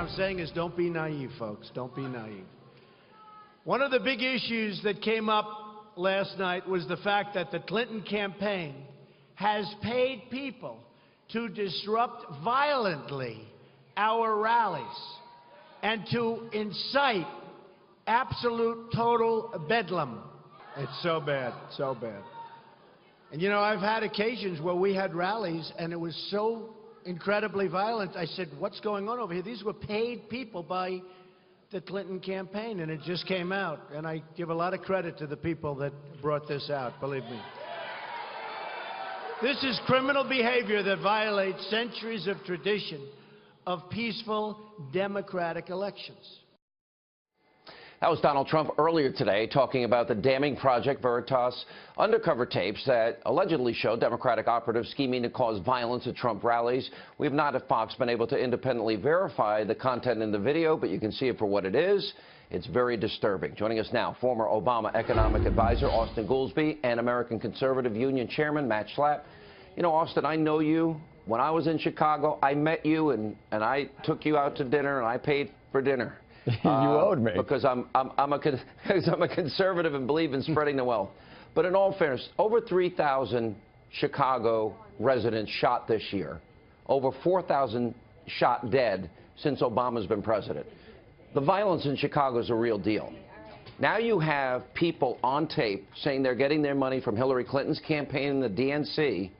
I'm saying is don't be naive, folks. Don't be naive. One of the big issues that came up last night was the fact that the Clinton campaign has paid people to disrupt violently our rallies and to incite absolute total bedlam. It's so bad, so bad. And you know, I've had occasions where we had rallies and it was so incredibly violent. I said, what's going on over here? These were paid people by the Clinton campaign, and it just came out. And I give a lot of credit to the people that brought this out, believe me. This is criminal behavior that violates centuries of tradition of peaceful democratic elections. That was Donald Trump earlier today talking about the damning Project Veritas undercover tapes that allegedly show Democratic operatives scheming to cause violence at Trump rallies. We have not at Fox been able to independently verify the content in the video, but you can see it for what it is. It's very disturbing. Joining us now, former Obama economic advisor Austin Goolsbee and American Conservative Union Chairman Matt Schlapp. You know, Austin, I know you. When I was in Chicago, I met you and I took you out to dinner and I paid for dinner. You owed me. Because I'm a conservative and believe in spreading the wealth. But in all fairness, over 3,000 Chicago residents shot this year. Over 4,000 shot dead since Obama's been president. The violence in Chicago is a real deal. Now you have people on tape saying they're getting their money from Hillary Clinton's campaign in the DNC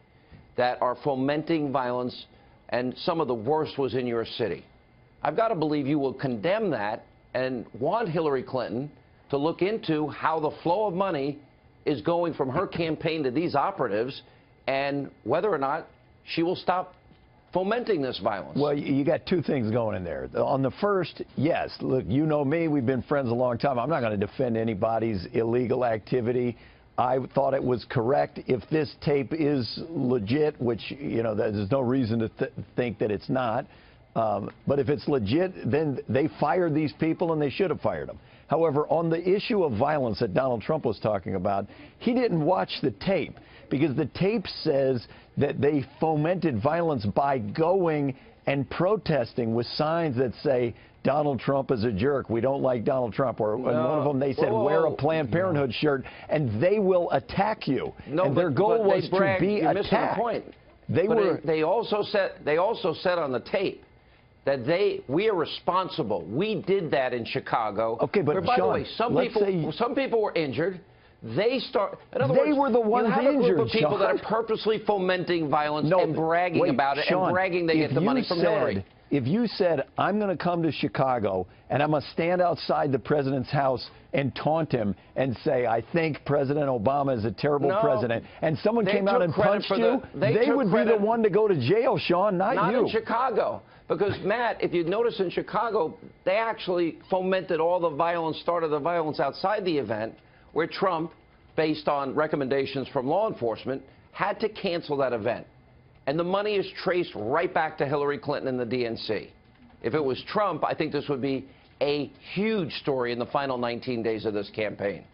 that are fomenting violence, and some of the worst was in your city. I've got to believe you will condemn that and want Hillary Clinton to look into how the flow of money is going from her campaign to these operatives and whether or not she will stop fomenting this violence. Well, you got two things going in there. On the first, yes, look, you know me, we've been friends a long time. I'm not going to defend anybody's illegal activity. I thought it was correct. If this tape is legit, which, you know, there's no reason to think that it's not, but if it's legit, then they fired these people and they should have fired them. However, on the issue of violence that Donald Trump was talking about, he didn't watch the tape because the tape says that they fomented violence by going and protesting with signs that say, Donald Trump is a jerk, we don't like Donald Trump. Or one of them, they said, wear a Planned Parenthood shirt, and they will attack you. No, and their goal was to be you're attacked. Missing the point. They also said on the tape that we are responsible. We did that in Chicago. Okay, but by Sean, the way, some people were injured. They were the ones injured, you have a group of people Sean. that are purposely fomenting violence and bragging about it, Sean, and bragging they get the money from Hillary. If you said, I'm going to come to Chicago and I'm going to stand outside the president's house and taunt him and say, I think President Obama is a terrible president, and someone came out and punched you, they would be the one to go to jail, Sean, not you. Not in Chicago. Because, Matt, if you notice in Chicago, they actually fomented all the violence, started the violence outside the event, where Trump, based on recommendations from law enforcement, had to cancel that event. And the money is traced right back to Hillary Clinton and the DNC. If it was Trump, I think this would be a huge story in the final 19 days of this campaign.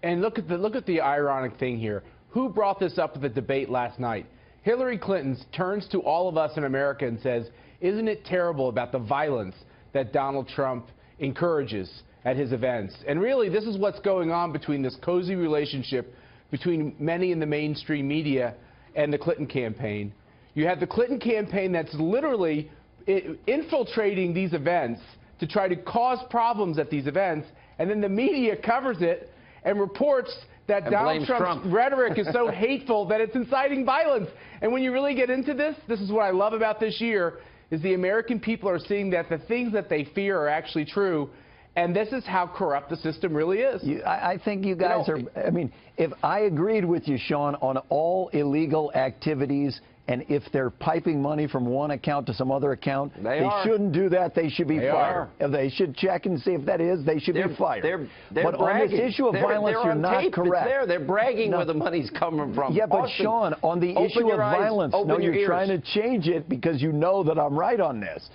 And look at the ironic thing here. Who brought this up at the debate last night? Hillary Clinton turns to all of us in America and says, isn't it terrible about the violence that Donald Trump encourages at his events? And really, this is what's going on between this cozy relationship between many in the mainstream media and the Clinton campaign. You have the Clinton campaign that's literally infiltrating these events to try to cause problems at these events, and then the media covers it and reports that Donald Trump's rhetoric is so hateful that it's inciting violence. And when you really get into this is what I love about this year, is the American people are seeing that the things that they fear are actually true. And this is how corrupt the system really is. I think you guys are, I mean, if I agreed with you, Sean, on all illegal activities, and if they're piping money from one account to some other account, they shouldn't do that. They should be fired. If they should check and see if that is, they should be fired. But on this issue of violence, you're not correct. They're bragging where the money's coming from. Yeah, but Sean, on the issue of violence, no, you're trying to change it because you know that I'm right on this.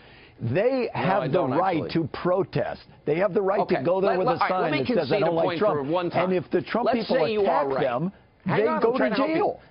They have the right to protest. They have the right to go there with a sign that says, I don't like Trump. And if the Trump people attack them, they go to jail.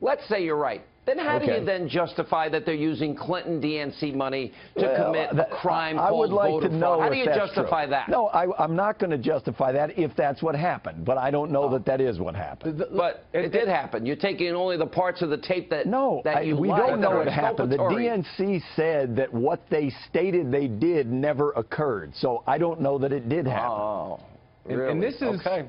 Let's say you're right. Then how do Okay. you then justify that they're using Clinton DNC money to commit a crime I would called like voter to know fraud? How do if you that's justify true. that? No, I'm not going to justify that if that's what happened, but I don't know that that is what happened. But it did happen. You're taking only the parts of the tape that we don't know what happened. The exculpatory. DNC said that what they stated they did never occurred, so I don't know that it did happen. Oh, really? And this is okay.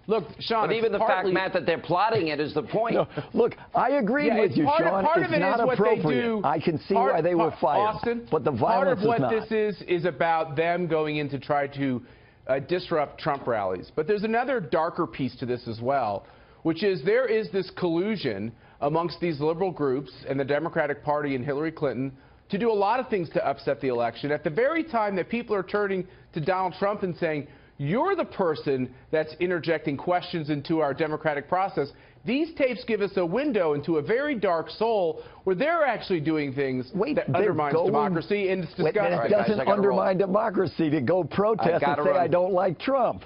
Look, Sean. But even the fact, Matt, that they're plotting it is the point. No, look, I agreed with you, Sean. Part it's of it not is what appropriate. they do. I can see why they were fired, Austin, but the violence part of what is not. this is about them going in to try to disrupt Trump rallies. But there's another darker piece to this as well, which is there is this collusion amongst these liberal groups and the Democratic Party and Hillary Clinton to do a lot of things to upset the election. At the very time that people are turning to Donald Trump and saying, you're the person that's interjecting questions into our democratic process, these tapes give us a window into a very dark soul where they're actually doing things that undermines democracy, and it's disgusting. It doesn't undermine democracy to go protest and say, I don't like Trump.